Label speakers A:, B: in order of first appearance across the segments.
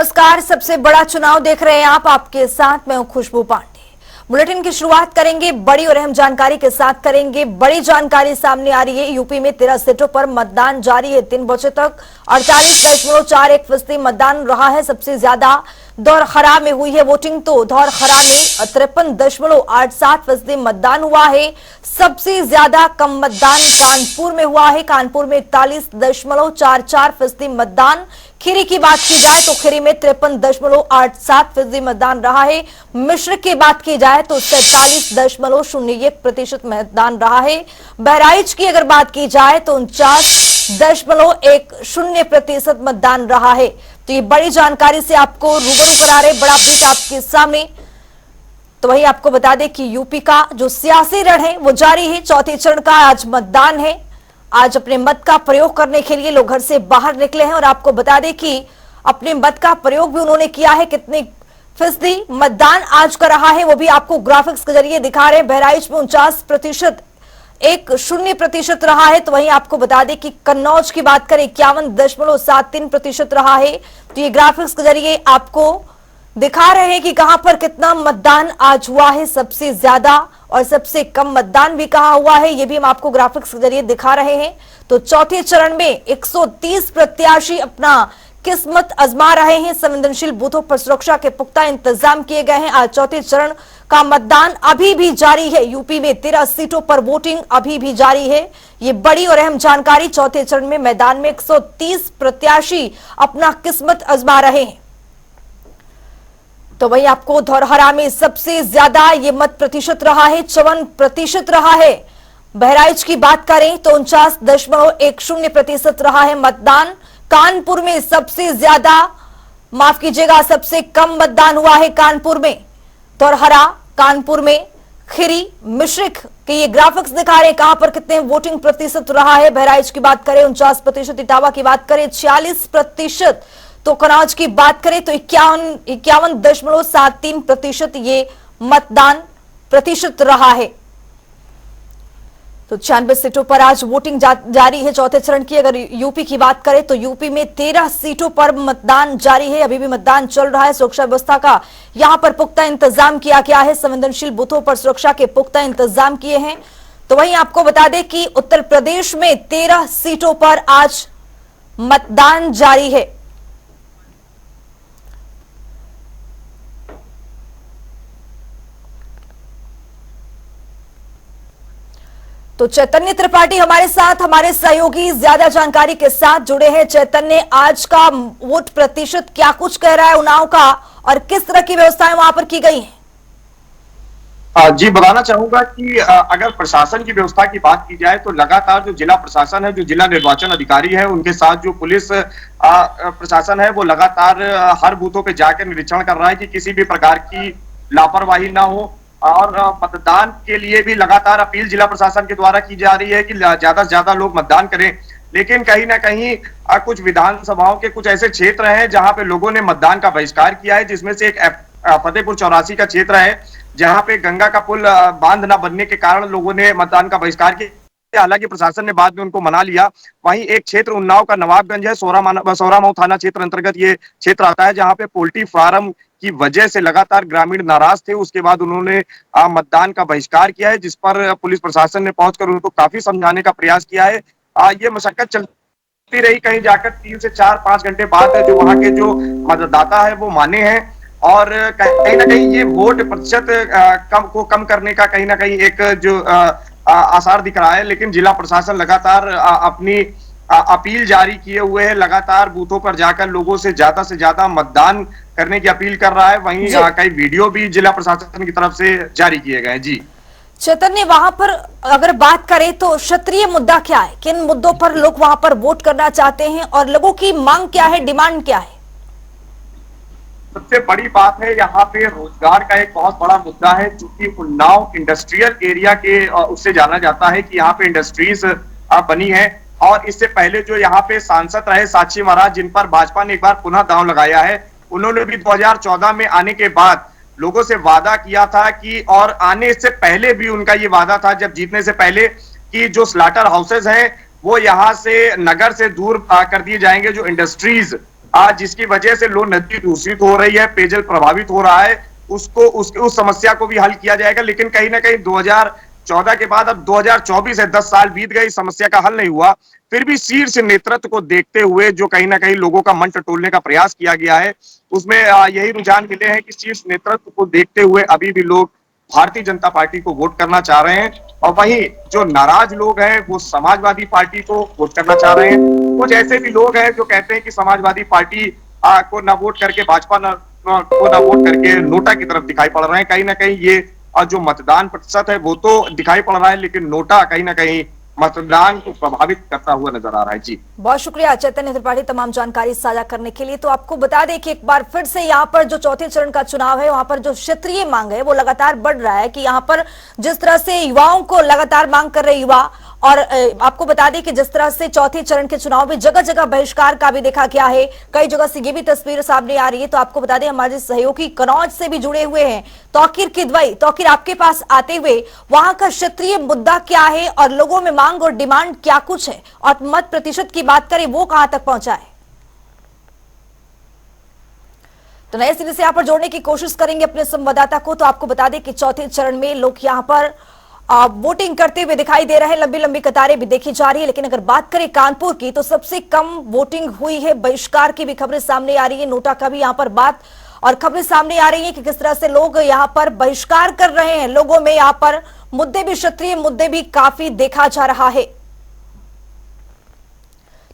A: नमस्कार। सबसे बड़ा चुनाव देख रहे हैं आप, आपके साथ मैं हूं खुशबू पांडे। बुलेटिन की शुरुआत करेंगे बड़ी और अहम जानकारी के साथ करेंगे। बड़ी जानकारी सामने आ रही है, यूपी में 13 सीटों पर मतदान जारी है। 3 बजे तक 48.41% मतदान रहा है। सबसे ज्यादा धौरहरा में हुई है वोटिंग, तो धौरहरा में 53.87% मतदान हुआ है। सबसे ज्यादा कम मतदान कानपुर में हुआ है। कानपुर में 41.44% मतदान। खीरी की बात की जाए तो खीरी में 53.87% मतदान रहा है। मिश्र की बात की जाए तो 47.01% मतदान रहा है। बहराइच की अगर बात की जाए तो 49.10% मतदान रहा है। तो ये बड़ी जानकारी से आपको रूबरू करा रहे, बड़ा अपडेट आपके सामने। तो वही आपको बता दें कि यूपी का जो सियासी रण है वो जारी है। चौथे चरण का आज मतदान है। आज अपने मत का प्रयोग करने के लिए लोग घर से बाहर निकले हैं और आपको बता दें कि अपने मत का प्रयोग भी उन्होंने किया है। कितने फीसदी मतदान आज का रहा है वो भी आपको ग्राफिक्स के जरिए दिखा रहे हैं। बहराइच में 49% रहा है। तो वहीं आपको बता दें कि कन्नौज की बात करें 51.73% रहा है। तो ये ग्राफिक्स के जरिए आपको दिखा रहे हैं कि कहां पर कितना मतदान आज हुआ है, सबसे ज्यादा और सबसे कम मतदान भी कहां हुआ है, ये भी हम आपको ग्राफिक्स के जरिए दिखा रहे हैं। तो चौथे चरण में 130 प्रत्याशी अपना किस्मत आजमा रहे हैं। संवेदनशील बूथों पर सुरक्षा के पुख्ता इंतजाम किए गए हैं। आज चौथे चरण का मतदान अभी भी जारी है। यूपी में 13 सीटों पर वोटिंग अभी भी जारी है। ये बड़ी और अहम जानकारी। चौथे चरण में मैदान में 130 प्रत्याशी अपना किस्मत आजमा रहे हैं। तो वही आपको धौरहरा में सबसे ज्यादा ये मत प्रतिशत रहा है, 54% रहा है। बहराइच की बात करें तो 49.10% रहा है मतदान। कानपुर में सबसे ज्यादा, माफ कीजिएगा, सबसे कम मतदान हुआ है कानपुर में। धौरहरा, कानपुर में खीरी, मिश्रिक के ये ग्राफिक्स दिखा रहे हैं कहां पर कितने वोटिंग प्रतिशत रहा है। बहराइच की बात करें 49%, इटावा की बात करें 46%, तो कन्नौज की बात करें तो 51.73% ये मतदान प्रतिशत रहा है। तो 96 सीटों पर आज वोटिंग जारी है चौथे चरण की। अगर यूपी की बात करें तो यूपी में 13 सीटों पर मतदान जारी है। अभी भी मतदान चल रहा है। सुरक्षा व्यवस्था का यहां पर पुख्ता इंतजाम किया गया है। संवेदनशील बूथों पर सुरक्षा के पुख्ता इंतजाम किए हैं। तो वहीं आपको बता दें कि उत्तर प्रदेश में 13 सीटों पर आज मतदान जारी है। तो चैतन्य त्रिपाठी हमारे साथ, हमारे सहयोगी ज्यादा जानकारी के साथ जुड़े हैं। चैतन्य, आज का वोट प्रतिशत क्या कुछ कह रहा है उन्नाव का, और किस तरह की व्यवस्थाएं वहां पर की गई हैं?
B: जी, बताना चाहूंगा कि अगर प्रशासन की व्यवस्था की बात की जाए तो लगातार जो जिला प्रशासन है, जो जिला निर्वाचन अधिकारी है, उनके साथ जो पुलिस प्रशासन है वो लगातार हर बूथों पे जाकर निरीक्षण कर रहा है कि किसी भी प्रकार की लापरवाही ना हो। और मतदान के लिए भी लगातार अपील जिला प्रशासन के द्वारा की जा रही है कि ज्यादा से ज्यादा लोग मतदान करें। लेकिन कहीं ना कहीं कुछ विधानसभाओं के कुछ ऐसे क्षेत्र हैं जहां पे लोगों ने मतदान का बहिष्कार किया है, जिसमें से एक फतेहपुर 84 का क्षेत्र है, जहां पे गंगा का पुल बांध न बनने के कारण लोगों ने मतदान का बहिष्कार किया। हालांकि प्रशासन ने बाद में उनको मना लिया। वहीं एक क्षेत्र उन्नाव का नवाबगंज है, सोरामाऊ थाना क्षेत्र अंतर्गत ये क्षेत्र आता है, जहां पे पोल्ट्री फार्म की वजह से लगातार ग्रामीण नाराज थे। उसके बाद उन्होंने मतदान का बहिष्कार किया है, जिस पर पुलिस प्रशासन ने पहुंचकर उनको काफी समझाने का प्रयास किया है। ये मशक्कत चलती रही, कहीं जाकर 3 से 4-5 घंटे बाद जो वहां के जो मतदाता है वो माने हैं। और कहीं ना कहीं ये वोट प्रतिशत कम करने का कहीं ना कहीं एक जो आसार दिख रहा है। लेकिन जिला प्रशासन लगातार अपनी अपील जारी किए हुए है, लगातार बूथों पर जाकर लोगों से ज्यादा मतदान करने की अपील कर रहा है। वहीं कई वीडियो भी जिला प्रशासन की तरफ से जारी किए गए हैं। जी
A: चैतन्य, वहां पर अगर बात करें तो क्षेत्रीय मुद्दा क्या है, किन मुद्दों पर लोग वहां पर वोट करना चाहते हैं और लोगों की मांग क्या है, डिमांड क्या है?
B: सबसे बड़ी बात है यहाँ पे रोजगार का एक बहुत बड़ा मुद्दा है, क्योंकि उन्नाव इंडस्ट्रियल एरिया के उससे जाना जाता है कि यहाँ पे इंडस्ट्रीज बनी है। और इससे पहले जो यहाँ पे सांसद रहे साक्षी महाराज, जिन पर भाजपा ने एक बार पुनः दांव लगाया है, उन्होंने भी 2014 में आने के बाद लोगों से वादा किया था कि, और आने से पहले भी उनका ये वादा था जब जीतने से पहले, कि जो स्लाटर हाउसेज हैं वो यहाँ से नगर से दूर कर दिए जाएंगे। जो इंडस्ट्रीज जिसकी वजह से लो नदी दूषित हो रही है, पेयजल प्रभावित हो रहा है, उसको उस समस्या को भी हल किया जाएगा। लेकिन कहीं ना कहीं 2014 के बाद अब 2024 है, 10 साल बीत गए, इस समस्या का हल नहीं हुआ। फिर भी शीर्ष नेतृत्व को देखते हुए जो कहीं ना कहीं लोगों का मन टटोलने का प्रयास किया गया है, उसमें यही रुझान मिले हैं कि शीर्ष नेतृत्व को देखते हुए अभी भी लोग भारतीय जनता पार्टी को वोट करना चाह रहे हैं, और वहीं जो नाराज लोग हैं वो समाजवादी पार्टी को वोट करना चाह रहे हैं। कुछ ऐसे भी लोग हैं जो कहते हैं कि समाजवादी पार्टी को न वोट करके भाजपा को न वोट करके नोटा की तरफ दिखाई पड़ रहे हैं। कहीं ना कहीं ये जो मतदान प्रतिशत है वो तो दिखाई पड़ रहा है, लेकिन नोटा कहीं ना कहीं मतदान को प्रभावित करता हुआ नजर आ रहा है। जी,
A: बहुत शुक्रिया चैतन्य त्रिपाठी तमाम जानकारी साझा करने के लिए। तो आपको बता दें कि एक बार फिर से यहाँ पर जो चौथे चरण का चुनाव है, वहां पर जो क्षेत्रीय मांग है वो लगातार बढ़ रहा है कि यहाँ पर जिस तरह से युवाओं को लगातार मांग कर रहे युवा, और आपको बता दें कि जिस तरह से चौथे चरण के चुनाव में जगह जगह बहिष्कार का भी देखा गया है, कई जगह से ये भी तस्वीर सामने आ रही है। तो आपको बता दें हमारे सहयोगी कनौज से भी जुड़े हुए हैं तौकीर किदवई। तौकीर, आपके पास आते हुए वहां का क्षेत्रीय मुद्दा क्या है और लोगों में मांग और डिमांड क्या कुछ है, और मत प्रतिशत की बात करें वो कहां तक पहुंचा है? तो नए सिरे से यहां पर जोड़ने की कोशिश करेंगे अपने संवाददाता को। तो आपको बता दें कि चौथे चरण में लोग यहां पर वोटिंग करते हुए दिखाई दे रहे हैं, लंबी लंबी कतारें भी देखी जा रही है। लेकिन अगर बात करें कानपुर की तो सबसे कम वोटिंग हुई है, बहिष्कार की भी खबरें सामने आ रही है, नोटा का भी यहां पर बात और खबरें सामने आ रही है कि किस तरह से लोग यहां पर बहिष्कार कर रहे हैं। लोगों में यहां पर मुद्दे भी, क्षेत्रीय मुद्दे भी काफी देखा जा रहा है।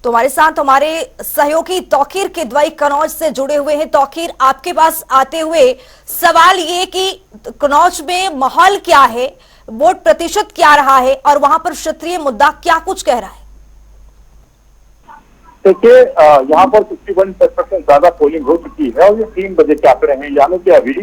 A: तो हमारे साथ हमारे सहयोगी तौकीर किदवई कनौज से जुड़े हुए हैं। तौकीर, आपके पास आते हुए सवाल ये कि कनौज में माहौल क्या है, वोट प्रतिशत क्या रहा है और वहां पर क्षेत्रीय मुद्दा क्या कुछ कह रहा है?
C: देखिए, यहाँ पर 61% ज्यादा पोलिंग हो चुकी है और ये 3 बजे के आंकड़े हैं, यानी कि अभी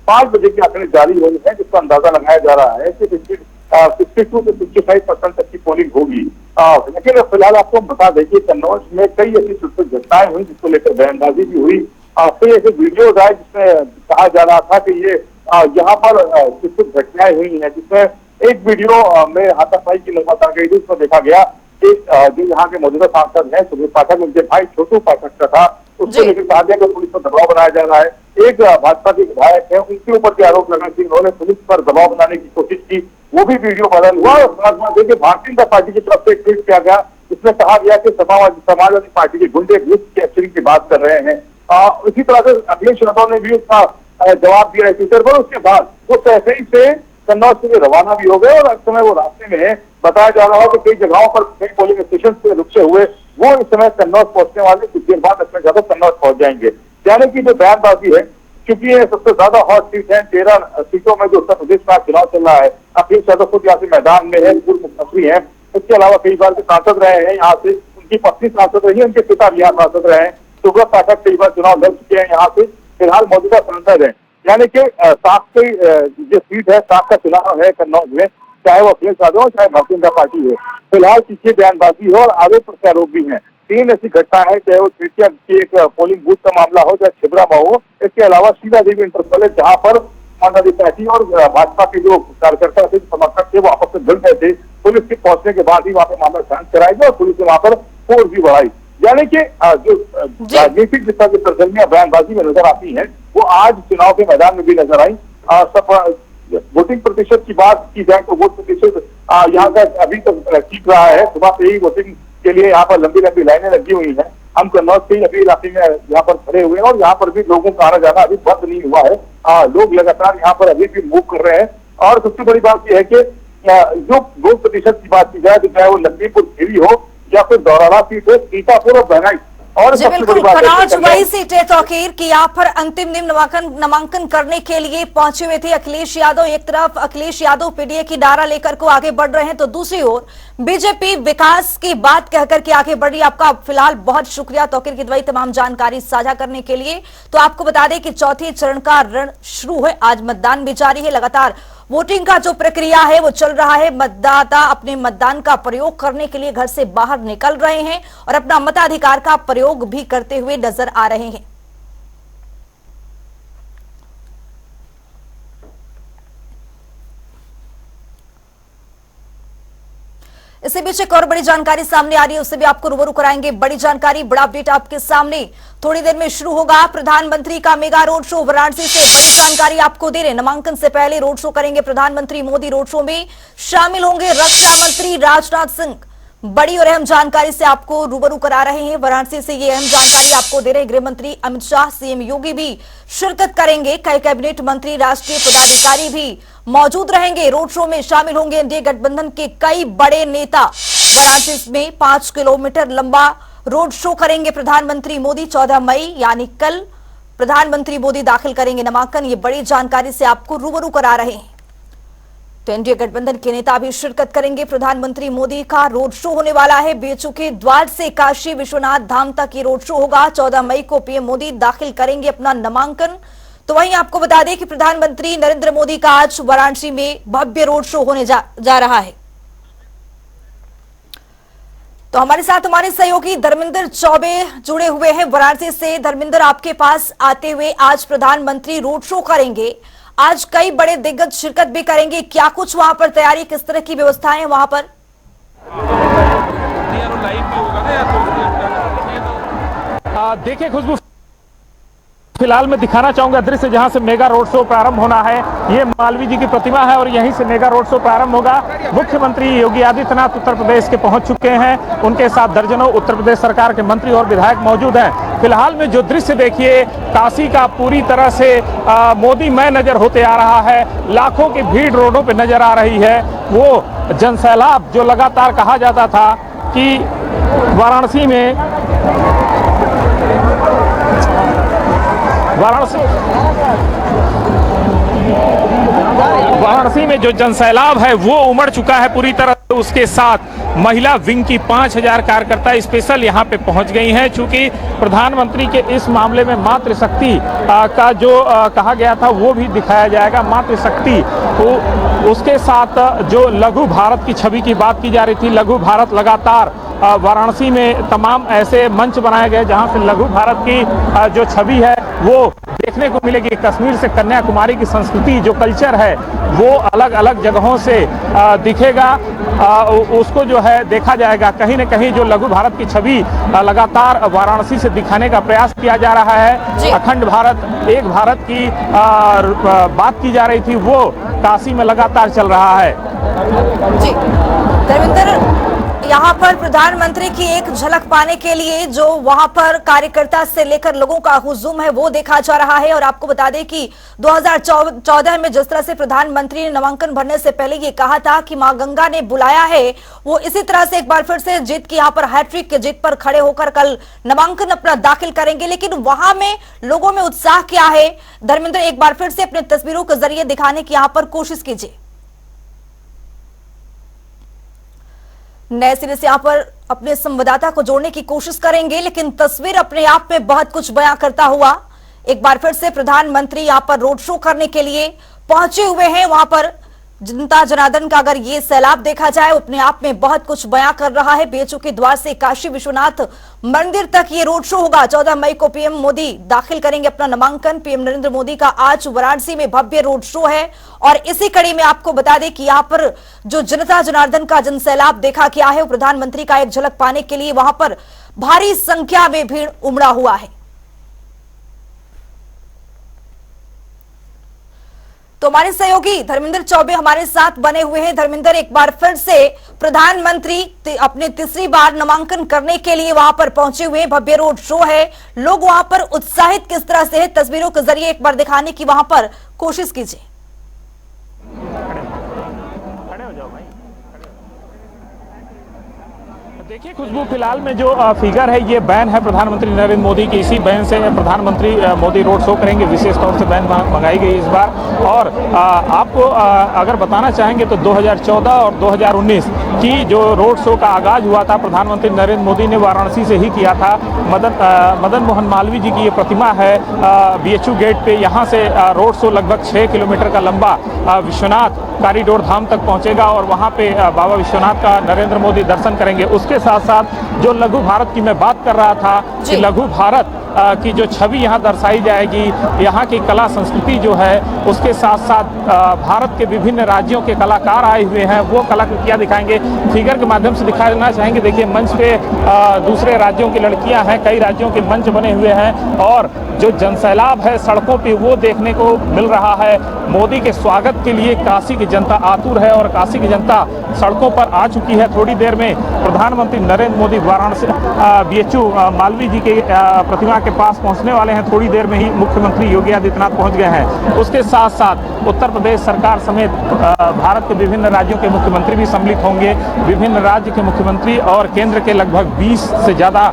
C: 5 बजे के आंकड़े जारी हुए हैं, जिसका अंदाजा लगाया जा रहा है कि 62 से 65% तक की पोलिंग होगी। लेकिन फिलहाल आपको बता दें कि कन्नौज में कई ऐसी सुखद घटनाएं हुई जिसको लेकर बयानबाजी भी हुई। कई ऐसे वीडियो आए जिसमें कहा जा रहा था कि ये यहाँ पर सुखद घटनाएं हुई है, जिसमें एक वीडियो में हाथापाई की नौबत आ गई थी। उसमें देखा गया कि जो यहाँ के मौजूदा सांसद हैं सुधीर पाठक, उनके भाई छोटू पाठक का था, उसको लेकर कहा गया कि पुलिस पर दबाव बनाया जा रहा है। एक भाजपा के विधायक है, उनके ऊपर भी आरोप लगा कि उन्होंने पुलिस पर दबाव बनाने की कोशिश की, वो भी वीडियो वायरल हुआ। और भारतीय जनता पार्टी की तरफ से एक ट्वीट किया गया, इसमें कहा गया कि समाजवादी पार्टी के गुंडे ग्रुप कैप्चरिंग की बात कर रहे हैं। इसी तरह से अखिलेश यादव ने भी उसका जवाब दिया है ट्विटर पर। उसके बाद वो तहसे ही से कन्नौज के लिए रवाना भी हो गए और इस समय वो रास्ते में बताया जा रहा है कि कई जगहों पर कई पोलिंग स्टेशन से रुके हुए वो इस समय कन्नौज पहुंचने वाले, कुछ देर बाद अखिलेश यादव कन्नौज पहुंच जाएंगे। यानी कि जो बयानबाजी है, क्योंकि ये सबसे ज्यादा हॉट सीट है, 13 सीटों में जो उत्तर प्रदेश का चुनाव चल रहा है, अखिलेश यादव खुद यहाँ से मैदान में है, पूर्व मुख्यमंत्री है, इसके अलावा कई बार के सांसद रहे हैं यहाँ से, उनकी पत्नी सांसद रही है, उनके पिता भी यहाँ सांसद रहे हैं, सुब्रत पाठक कई बार चुनाव लड़ चुके हैं यहाँ से, फिलहाल मौजूदा सांसद है। यानी कि सात की जो सीट है, 7 का चुनाव है कन्नौज में, चाहे वो अखिलेश यादव हो चाहे भारतीय जनता पार्टी है। फिलहाल पीछे बयानबाजी हो और आरोप प्रत्यारोप भी है। 3 ऐसी घटना है, चाहे वो तृतीया की एक पोलिंग बूथ का मामला हो, चाहे छिबरा में हो, इसके अलावा शीला देवी इंटर कॉलेज, जहाँ पर समाजवादी पार्टी और भाजपा के जो कार्यकर्ता थे, समर्थक थे, वो आपस में भिड़ गए थे। पुलिस के पहुंचने के बाद ही वहां पर मामला शांत कराया गया और पुलिस ने वहां पर फोर्स भी बढ़ाई। यानी कि जो राजनीतिक जिस तरह की सरगर्मियां बयानबाजी में नजर आती हैं, वो आज चुनाव के मैदान में भी नजर आई। वोटिंग प्रतिशत की बात की जाए तो वोट प्रतिशत यहाँ का अभी तक ठीक रहा है। सुबह से ही वोटिंग के लिए यहाँ पर लंबी लंबी लाइनें लगी हुई हैं। हम कन्नौज के अभी इलाके में यहाँ पर खड़े हुए हैं और यहाँ पर भी लोगों का आना जाना अभी बंद नहीं हुआ है। लोग लगातार यहाँ पर अभी भी मूव कर रहे हैं। और सबसे बड़ी बात यह है कि जो वोट प्रतिशत की बात की जाए तो चाहे वो लखीमपुर खीरी हो या फिर दौराना सीट हो, सीतापुर और बहराइच, और
A: जी बिल्कुल, कनौज वही सीट है तौकीर कि यहाँ पर अंतिम दिन नामांकन करने के लिए पहुंचे हुए थे अखिलेश यादव। एक तरफ अखिलेश यादव पीडीए की नारा लेकर को आगे बढ़ रहे हैं, तो दूसरी ओर बीजेपी विकास की बात कहकर के आगे बढ़ रही है। आपका फिलहाल बहुत शुक्रिया तौकीर किदवई तमाम जानकारी साझा करने के लिए। तो आपको बता दें कि चौथे चरण का रण शुरू है, आज मतदान भी जारी है, लगातार वोटिंग का जो प्रक्रिया है वो चल रहा है। मतदाता अपने मतदान का प्रयोग करने के लिए घर से बाहर निकल रहे हैं और अपना मताधिकार का प्रयोग भी करते हुए नजर आ रहे हैं। इसी बीच एक और बड़ी जानकारी सामने आ रही है, उससे भी आपको रूबरू कराएंगे। बड़ी जानकारी, बड़ा अपडेट आपके सामने थोड़ी देर में शुरू होगा। प्रधानमंत्री का मेगा रोड शो वाराणसी से बड़ी जानकारी आपको दे रहे। नामांकन से पहले रोड शो करेंगे प्रधानमंत्री मोदी। रोड शो में शामिल होंगे रक्षा मंत्री राजनाथ सिंह। बड़ी और अहम जानकारी से आपको रूबरू करा रहे हैं। वाराणसी से ये अहम जानकारी आपको दे रहे हैं गृह मंत्री अमित शाह, सीएम योगी भी शिरकत करेंगे। कई कैबिनेट मंत्री, राष्ट्रीय पदाधिकारी भी मौजूद रहेंगे। रोड शो में शामिल होंगे एनडीए गठबंधन के कई बड़े नेता। वाराणसी में 5 किलोमीटर लंबा रोड शो करेंगे प्रधानमंत्री मोदी। 14 मई यानी कल प्रधानमंत्री मोदी दाखिल करेंगे नामांकन। ये बड़ी जानकारी से आपको रूबरू करा रहे हैं। तो एनडीए गठबंधन के नेता भी शिरकत करेंगे। प्रधानमंत्री मोदी का रोड शो होने वाला है। बीएचयू के द्वार से काशी विश्वनाथ धाम तक ये रोड शो होगा। 14 मई को पीएम मोदी दाखिल करेंगे अपना नामांकन। तो वहीं आपको बता दें कि प्रधानमंत्री नरेंद्र मोदी का आज वाराणसी में भव्य रोड शो होने जा रहा है। तो हमारे साथ हमारे सहयोगी धर्मेंद्र चौबे जुड़े हुए हैं वाराणसी से। धर्मेंद्र, आपके पास आते हुए, आज प्रधानमंत्री रोड शो करेंगे, आज कई बड़े दिग्गज शिरकत भी करेंगे, क्या कुछ वहां पर तैयारी, किस तरह की व्यवस्थाएं वहां पर?
D: देखिए खुशबू, फिलहाल मैं दिखाना चाहूंगा दृश्य जहां से मेगा रोड शो प्रारंभ होना है। ये मालवीय जी की प्रतिमा है और यहीं से मेगा रोड शो प्रारंभ होगा। मुख्यमंत्री योगी आदित्यनाथ उत्तर प्रदेश के पहुंच चुके हैं। उनके साथ दर्जनों उत्तर प्रदेश सरकार के मंत्री और विधायक मौजूद हैं। फिलहाल में जो दृश्य देखिए, काशी का पूरी तरह से मोदी मय नजर होते आ रहा है। लाखों की भीड़ रोडों पर नजर आ रही है। वो जनसैलाब जो लगातार कहा जाता था कि वाराणसी में जो जनसैलाब है वो उमड़ चुका है पूरी तरह। उसके साथ महिला विंग की 5000 कार्यकर्ता स्पेशल यहां पे पहुंच गई हैं। चूंकि प्रधानमंत्री के इस मामले में मातृशक्ति का जो कहा गया था वो भी दिखाया जाएगा। मातृशक्ति उसके साथ जो लघु भारत की छवि की बात की जा रही थी, लघु भारत लगातार वाराणसी में तमाम ऐसे मंच बनाए गए जहां से लघु भारत की जो छवि है वो देखने को मिलेगी। कश्मीर से कन्याकुमारी की संस्कृति, जो कल्चर है वो अलग अलग जगहों से दिखेगा। उसको जो है देखा जाएगा। कहीं न कहीं जो लघु भारत की छवि लगातार वाराणसी से दिखाने का प्रयास किया जा रहा है। अखंड भारत, एक भारत की बात की जा रही थी, वो काशी में लगातार चल रहा है।
A: जी धर्मेंद्र, यहाँ पर प्रधानमंत्री की एक झलक पाने के लिए जो वहां पर कार्यकर्ता से लेकर लोगों का हुजूम है वो देखा जा रहा है। और आपको बता दें कि 2014 में जिस तरह से प्रधानमंत्री ने नामांकन भरने से पहले ये कहा था कि मां गंगा ने बुलाया है, वो इसी तरह से एक बार फिर से जीत की यहाँ पर हैट्रिक की जीत पर खड़े होकर कल नामांकन अपना दाखिल करेंगे। लेकिन वहां में लोगों में उत्साह क्या है, धर्मेंद्र एक बार फिर से अपने तस्वीरों के जरिए दिखाने की यहाँ पर कोशिश कीजिए। नए सिरे से यहाँ पर अपने संवाददाता को जोड़ने की कोशिश करेंगे, लेकिन तस्वीर अपने आप में बहुत कुछ बयां करता हुआ एक बार फिर से प्रधानमंत्री यहाँ पर रोड शो करने के लिए पहुंचे हुए हैं। वहां पर जनता जनार्दन का अगर ये सैलाब देखा जाए अपने आप में बहुत कुछ बयां कर रहा है। बीएचयू के द्वार से काशी विश्वनाथ मंदिर तक ये रोड शो होगा। 14 मई को पीएम मोदी दाखिल करेंगे अपना नामांकन। पीएम नरेंद्र मोदी का आज वाराणसी में भव्य रोड शो है और इसी कड़ी में आपको बता दें कि यहाँ पर जो जनता जनार्दन का जनसैलाब देखा गया है, प्रधानमंत्री का एक झलक पाने के लिए वहां पर भारी संख्या में भीड़ उमड़ा हुआ है। तो हमारे सहयोगी धर्मेंद्र चौबे हमारे साथ बने हुए हैं। धर्मेंद्र, एक बार फिर से प्रधानमंत्री अपने तीसरी बार नामांकन करने के लिए वहां पर पहुंचे हुए हैं। भव्य रोड शो है, लोग वहां पर उत्साहित किस तरह से है, तस्वीरों के जरिए एक बार दिखाने की वहां पर कोशिश कीजिए।
D: देखिए खुशबू, फिलहाल में जो फिगर है ये बैन है प्रधानमंत्री नरेंद्र मोदी की। इसी बैन से प्रधानमंत्री मोदी रोड शो करेंगे। विशेष तौर से बैन मंगाई गई इस बार। और आपको अगर बताना चाहेंगे तो 2014 और 2019 की जो रोड शो का आगाज हुआ था प्रधानमंत्री नरेंद्र मोदी ने वाराणसी से ही किया था। मदन मोहन मालवीय जी की ये प्रतिमा है बीएचयू गेट पे। यहाँ से रोड शो लगभग 6 किलोमीटर का लंबा विश्वनाथ कॉरिडोर धाम तक पहुँचेगा और वहाँ पे बाबा विश्वनाथ का नरेंद्र मोदी दर्शन करेंगे। उसके साथ साथ जो लघु भारत की मैं बात कर रहा था कि लघु भारत की जो छवि यहाँ दर्शाई जाएगी, यहाँ की कला संस्कृति जो है, उसके साथ साथ भारत के विभिन्न राज्यों के कलाकार आए हुए हैं, वो कलाकृतियाँ दिखाएंगे। फिगर के माध्यम से दिखाना चाहेंगे। देखिए मंच पे दूसरे राज्यों की लड़कियां हैं, कई राज्यों के मंच बने हुए हैं और जो जनसैलाब है सड़कों पे वो देखने को मिल रहा है। मोदी के स्वागत के लिए काशी की जनता आतुर है और काशी की जनता सड़कों पर आ चुकी है। थोड़ी देर में प्रधानमंत्री नरेंद्र मोदी वाराणसी बीएचयू मालवीय जी के प्रतिमा के पास पहुंचने वाले हैं। थोड़ी देर में ही मुख्यमंत्री योगी आदित्यनाथ पहुंच गए हैं। उसके साथ साथ उत्तर प्रदेश सरकार समेत भारत के विभिन्न राज्यों के मुख्यमंत्री भी सम्मिलित होंगे। विभिन्न राज्य के मुख्यमंत्री और केंद्र के लगभग 20 से ज़्यादा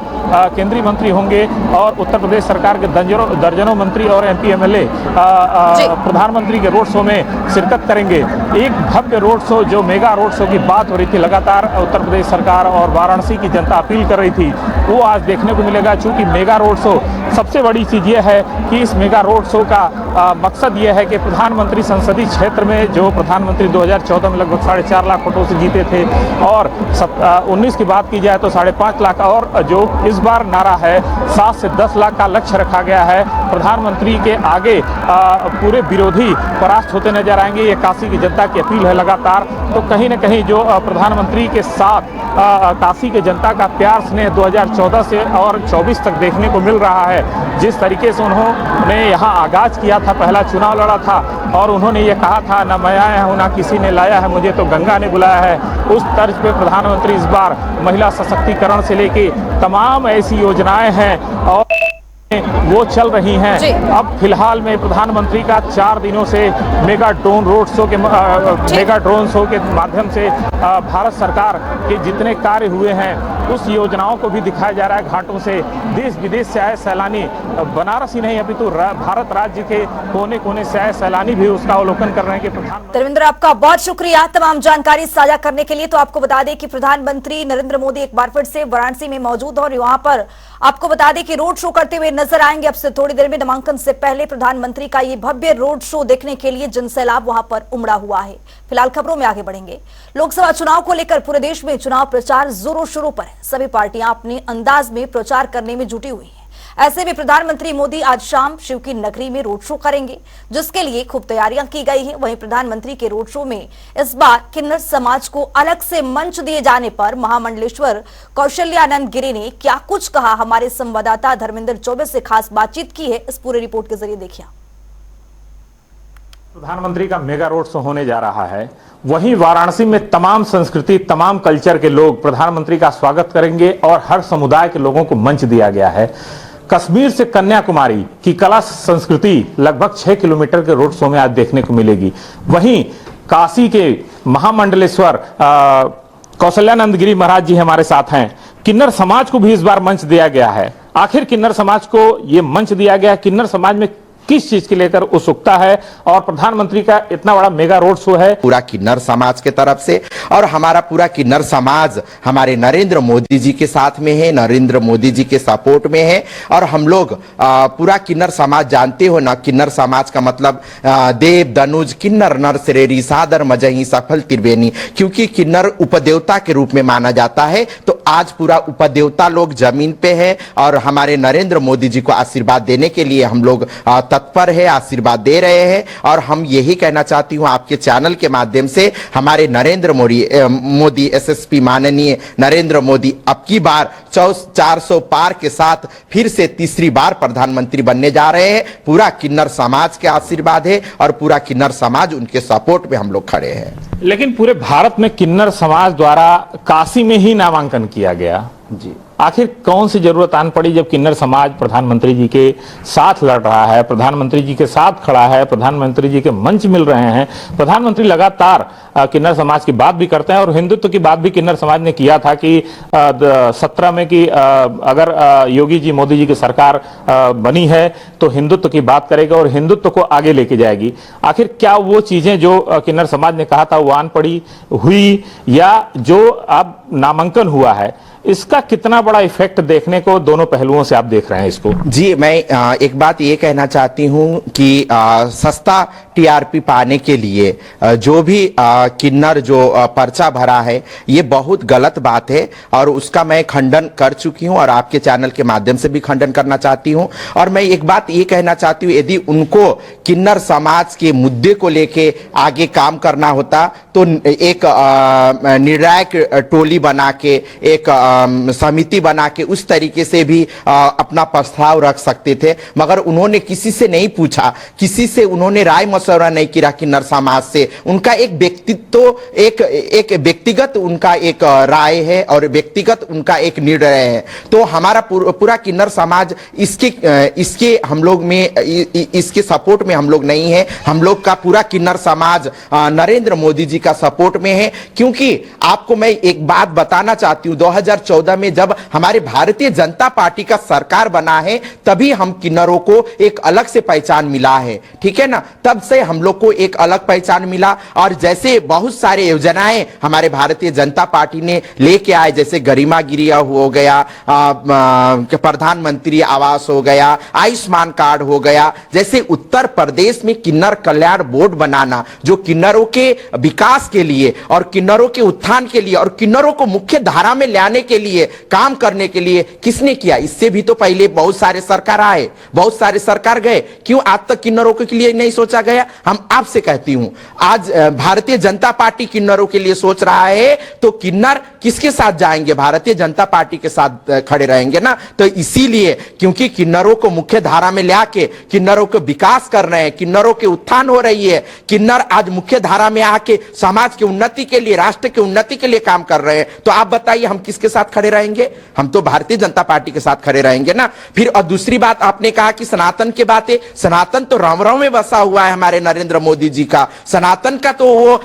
D: केंद्रीय मंत्री होंगे और उत्तर प्रदेश सरकार के दर्जनों मंत्री और एमपी एमएलए प्रधानमंत्री के रोड शो में शिरकत करेंगे। एक भव्य रोड शो, जो मेगा रोड शो की बात हो रही थी, लगातार उत्तर प्रदेश सरकार और वाराणसी की जनता अपील कर रही थी, वो आज देखने को मिलेगा। चूंकि मेगा रोड शो, सबसे बड़ी चीज़ ये है कि इस मेगा रोड शो का मकसद ये है कि प्रधानमंत्री संसदीय क्षेत्र में, जो प्रधानमंत्री 2014 में लगभग 4.5 लाख वोटों से जीते थे और 19 की बात की जाए तो 5.5 लाख, और जो इस बार नारा है 7 से 10 लाख का लक्ष्य रखा गया है। प्रधानमंत्री के आगे पूरे विरोधी परास्त होते नजर आएंगे। ये काशी की जनता की अपील है लगातार। तो कहीं न कहीं जो प्रधानमंत्री के साथ काशी के जनता का प्यार स्नेह 2014 से और 24 तक देखने को मिल रहा है। जिस तरीके से उन्होंने यहाँ आगाज किया था, पहला चुनाव लड़ा था और उन्होंने ये कहा था, ना मैं आया हूँ ना किसी ने लाया है, मुझे तो गंगा ने बुलाया है। उस तर्ज पे प्रधानमंत्री इस बार महिला सशक्तिकरण से लेके तमाम ऐसी योजनाएं हैं और वो चल रही हैं। अब फिलहाल में प्रधानमंत्री का 4 दिनों से मेगा ड्रोन रोड शो के मेगा ड्रोन शो के माध्यम से भारत सरकार के जितने कार्य हुए हैं उस योजनाओं को भी दिखाया जा रहा है। घाटों से देश विदेश से आए सैलानी, बनारस ही नहीं अपितु भारत राज्य के कोने कोने से आए सैलानी भी उसका अवलोकन कर रहे हैं कि प्रधानमंत्री।
A: धर्मेंद्र, आपका बहुत शुक्रिया तमाम जानकारी साझा करने के लिए। तो आपको बता दें कि प्रधानमंत्री नरेंद्र मोदी एक बार फिर से वाराणसी में मौजूद और वहां पर आपको बता दें कि रोड शो करते हुए नजर आएंगे। अब से थोड़ी देर में नामांकन से पहले प्रधानमंत्री का ये भव्य रोड शो देखने के लिए जनसैलाब वहां पर उमड़ा हुआ है। फिलहाल खबरों में आगे बढ़ेंगे। लोकसभा चुनाव को लेकर पूरे देश में चुनाव प्रचार जोरों शोरों पर है। सभी पार्टियां अपने अंदाज में प्रचार करने में जुटी हुई हैं। ऐसे में प्रधानमंत्री मोदी आज शाम शिव की नगरी में रोड शो करेंगे, जिसके लिए खूब तैयारियां की गई हैं। वहीं प्रधानमंत्री के रोड शो में इस बार किन्नर समाज को अलग से मंच दिए जाने पर महामंडलेश्वर कौशल्यानंद गिरी ने क्या कुछ कहा, हमारे संवाददाता धर्मेंद्र चौबे से खास बातचीत की है। इस पूरे रिपोर्ट के जरिए देखिए।
D: प्रधानमंत्री का मेगा रोड शो होने जा रहा है, वहीं वाराणसी में तमाम संस्कृति, तमाम कल्चर के लोग प्रधानमंत्री का स्वागत करेंगे और हर समुदाय के लोगों को मंच दिया गया है। कश्मीर से कन्याकुमारी की कला संस्कृति लगभग 6 किलोमीटर के रोड शो में आज देखने को मिलेगी। वहीं काशी के महामंडलेश्वर कौशल्यानंद गिरी महाराज जी हमारे साथ हैं। किन्नर समाज को भी इस बार मंच दिया गया है। आखिर किन्नर समाज को यह मंच दिया गया, किन्नर समाज में किस चीज के लेकर उत्सुकता है और प्रधानमंत्री का इतना बड़ा मेगा रोड शो है
E: पूरा किन्नर समाज के तरफ से, और हमारा पूरा किन्नर समाज हमारे नरेंद्र मोदी जी के साथ में है, नरेंद्र मोदी जी के सपोर्ट में है। और हम लोग पूरा किन्नर समाज, जानते हो ना, किन्नर समाज का मतलब देव धनुज किन्नर नर श्रेरी सादर मजही सफल त्रिवेणी, क्योंकि किन्नर उपदेवता के रूप में माना जाता है। तो आज पूरा उपदेवता लोग जमीन पे है और हमारे नरेंद्र मोदी जी को आशीर्वाद देने के लिए हम लोग तत्पर है, आशीर्वाद दे रहे हैं। और हम यही कहना चाहती हूं आपके चैनल के माध्यम से, हमारे नरेंद्र मोदी एसएसपी माननीय नरेंद्र मोदी अब की बार 400 पार के साथ फिर से तीसरी बार प्रधानमंत्री बनने जा रहे हैं। पूरा किन्नर समाज के आशीर्वाद है और पूरा किन्नर समाज उनके सपोर्ट में हम लोग खड़े हैं।
D: लेकिन पूरे भारत में किन्नर समाज द्वारा काशी में ही नामांकन किया गया जी, आखिर कौन सी जरूरत आन पड़ी जब किन्नर समाज प्रधानमंत्री जी के साथ लड़ रहा है, प्रधानमंत्री जी के साथ खड़ा है, प्रधानमंत्री जी के मंच मिल रहे हैं। प्रधानमंत्री लगातार किन्नर समाज की बात भी करते हैं और हिंदुत्व की बात भी किन्नर समाज ने किया था कि 17 में कि अगर योगी जी मोदी जी की सरकार बनी है तो हिंदुत्व की बात करेगा और हिंदुत्व को आगे लेके जाएगी। आखिर क्या वो चीजें जो किन्नर समाज ने कहा था वो आन पड़ी हुई, या जो अब नामांकन हुआ है इसका कितना बड़ा इफेक्ट देखने को दोनों पहलुओं से आप देख रहे हैं इसको?
E: जी, मैं एक बात ये कहना चाहती हूं कि सस्ता टीआरपी पाने के लिए जो भी किन्नर जो पर्चा भरा है, ये बहुत गलत बात है और उसका मैं खंडन कर चुकी हूं और आपके चैनल के माध्यम से भी खंडन करना चाहती हूं। और मैं एक बात ये कहना चाहती हूं, यदि उनको किन्नर समाज के मुद्दे को लेके आगे काम करना होता तो एक निर्णायक टोली बना के, एक समिति बना के उस तरीके से भी अपना प्रस्ताव रख सकते थे, मगर उन्होंने किसी से नहीं पूछा, किसी से उन्होंने राय मशवरा नहीं किया किन्नर समाज से। उनका एक व्यक्तित्व, एक व्यक्तिगत उनका एक राय है और व्यक्तिगत उनका एक निर्णय है। तो हमारा पूरा किन्नर समाज इसके हम लोग में, इसके सपोर्ट में हम लोग नहीं है। हम लोग का पूरा किन्नर समाज नरेंद्र मोदी जी का सपोर्ट में है। क्योंकि आपको मैं एक बात बताना चाहती हूं, 2014 में जब हमारे भारतीय जनता पार्टी का सरकार बना है, तभी हम किन्नरों को एक अलग से पहचान मिला है, ठीक है ना। तब से हम लोग को एक अलग पहचान मिला और जैसे बहुत सारे योजनाएं हमारे भारतीय जनता पार्टी ने लेके आए, जैसे गरिमा गिरिया हो गया, प्रधानमंत्री आवास हो गया, आयुष्मान कार्ड हो गया, जैसे उत्तर प्रदेश में किन्नर कल्याण बोर्ड बनाना, जो किन्नरों के विकास के लिए और किन्नरों के उत्थान के लिए और किन्नरों को मुख्य धारा में लाने के लिए, काम करने के लिए किसने किया? इससे भी तो पहले बहुत सारे सरकार आए, बहुत सारे सरकार गए, क्यों आज तक किन्नरों के लिए नहीं सोचा गया? हम आपसे कहती हूं, आज भारतीय जनता पार्टी किन्नरों के लिए सोच रहा है, तो किन्नर किसके साथ जाएंगे? भारतीय जनता पार्टी के साथ खड़े रहेंगे ना। तो इसीलिए, क्योंकि किन्नरों को मुख्य धारा में लाके किन्नरों को विकास कर रहे हैं, किन्नरों के उत्थान हो रही है, किन्नर आज मुख्य धारा में आके समाज की उन्नति के लिए, राष्ट्र की उन्नति के लिए काम कर रहे हैं। तो आप बताइए हम किसके साथ खड़े रहेंगे? हम तो भारतीय जनता पार्टी के साथ खड़े रहेंगे ना। फिर और दूसरी बात, आपने कहा कि सनातन की बातें, सनातन तो राम राम में बसा हुआ है हमारे नरेंद्र मोदी जी का। सनातन का तो वो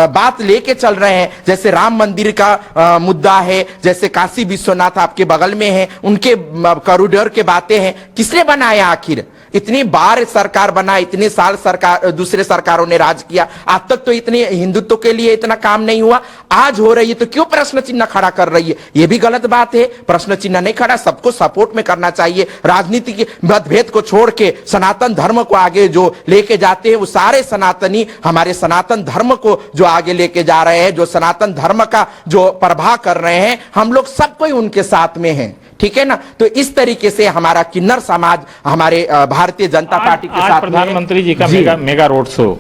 E: बात लेके चल रहे हैं, जैसे राम मंदिर का मुद्दा है, जैसे काशी विश्वनाथ आपके बगल में है, उनके कॉरिडोर के बातें हैं। किसने बनाया आखिर? इतनी बार सरकार बना, इतने साल सरकार, दूसरे सरकारों ने राज किया, आज तक तो इतने हिंदुत्व के लिए इतना काम नहीं हुआ। आज हो रही है तो क्यों प्रश्न चिन्ह खड़ा कर रही है? ये भी गलत बात है। प्रश्न चिन्ह नहीं खड़ा, सबको सपोर्ट में करना चाहिए। राजनीति के मतभेद को छोड़ के सनातन धर्म को आगे जो लेके जाते हैं, वो सारे सनातनी हमारे सनातन धर्म को जो आगे लेके जा रहे हैं, जो सनातन धर्म का जो प्रवाह कर रहे हैं, हम लोग सब कोई उनके साथ में हैं, ठीक है ना। तो इस तरीके से हमारा किन्नर समाज हमारे भारतीय जनता पार्टी के साथ,
D: प्रधानमंत्री जी का mega road show,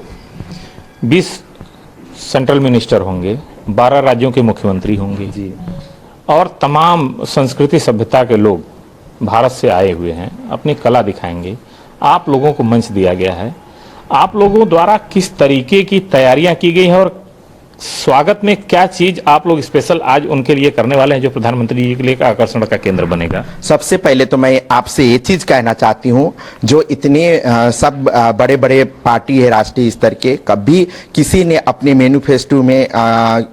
D: 20 central minister होंगे, 12 राज्यों के मुख्यमंत्री होंगे जी, और तमाम संस्कृति सभ्यता के लोग भारत से आए हुए हैं, अपनी कला दिखाएंगे। आप लोगों को मंच दिया गया है, आप लोगों द्वारा किस तरीके की तैयारियां की गई हैं और स्वागत में क्या चीज आप लोग स्पेशल आज उनके लिए करने वाले हैं जो प्रधानमंत्री जी के लिए आकर्षण का केंद्र बनेगा?
E: सबसे पहले तो मैं आपसे ये चीज कहना चाहती हूं, जो इतने सब बड़े बड़े पार्टी है राष्ट्रीय स्तर के, कभी किसी ने अपने मैनिफेस्टो में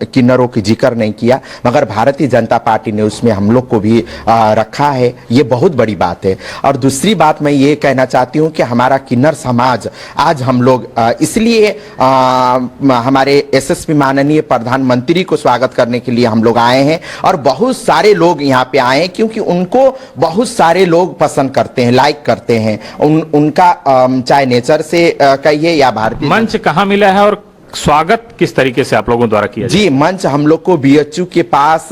E: किन्नरों की जिक्र नहीं किया, मगर भारतीय जनता पार्टी ने उसमें हम लोग को भी रखा है। ये बहुत बड़ी बात है। और दूसरी बात मैं ये कहना चाहती हूं कि हमारा किन्नर समाज आज हम लोग इसलिए हमारे एसएसपी माननीय प्रधानमंत्री को स्वागत करने के लिए हम लोग आए हैं, और बहुत सारे लोग यहाँ पे आए हैं क्योंकि उनको बहुत सारे लोग पसंद करते हैं, लाइक करते हैं। उनका चाहे नेचर से कहिए या भारतीय
D: मंच कहाँ मिला है और स्वागत किस तरीके से आप लोगों द्वारा किया
E: जी? मंच हम लोग को बीएचयू के पास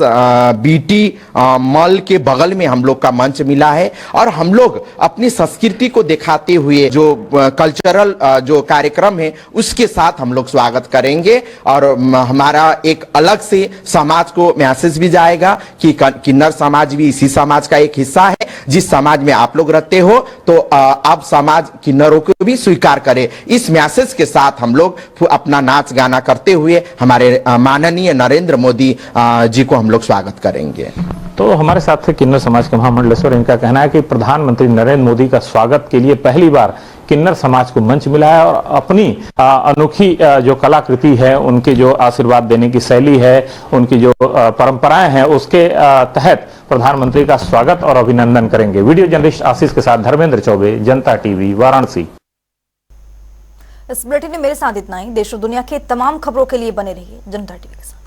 E: बीटी मॉल के बगल में हम लोग का मंच मिला है, और हम लोग अपनी संस्कृति को दिखाते हुए जो कल्चरल जो कार्यक्रम है उसके साथ हम लोग स्वागत करेंगे। और हमारा एक अलग से समाज को मैसेज भी जाएगा कि किन्नर समाज भी इसी समाज का एक हिस्सा है। जिस समाज में आप लोग रहते हो, तो आप समाज किन्नरों को भी स्वीकार करें। इस मैसेज के साथ हम लोग अपना नाच गाना करते हुए हमारे माननीय नरेंद्र मोदी जी को हम लोग स्वागत करेंगे।
D: तो हमारे साथ थे किन्नर समाज के महामंडलेश्वर। इनका कहना है कि प्रधानमंत्री नरेंद्र मोदी का स्वागत के लिए पहली बार किन्नर समाज को मंच मिला है, और अपनी अनोखी जो कलाकृति है, उनके जो आशीर्वाद देने की शैली है, उनकी जो परंपराएं हैं, उसके तहत प्रधानमंत्री का स्वागत और अभिनंदन करेंगे। वीडियो जर्नलिस्ट आशीष के साथ धर्मेंद्र चौबे, जनता टीवी, वाराणसी।
A: इस बुलेटिन में मेरे साथ इतना ही। देश और दुनिया के तमाम खबरों के लिए बने रहिए जनता टीवी के साथ।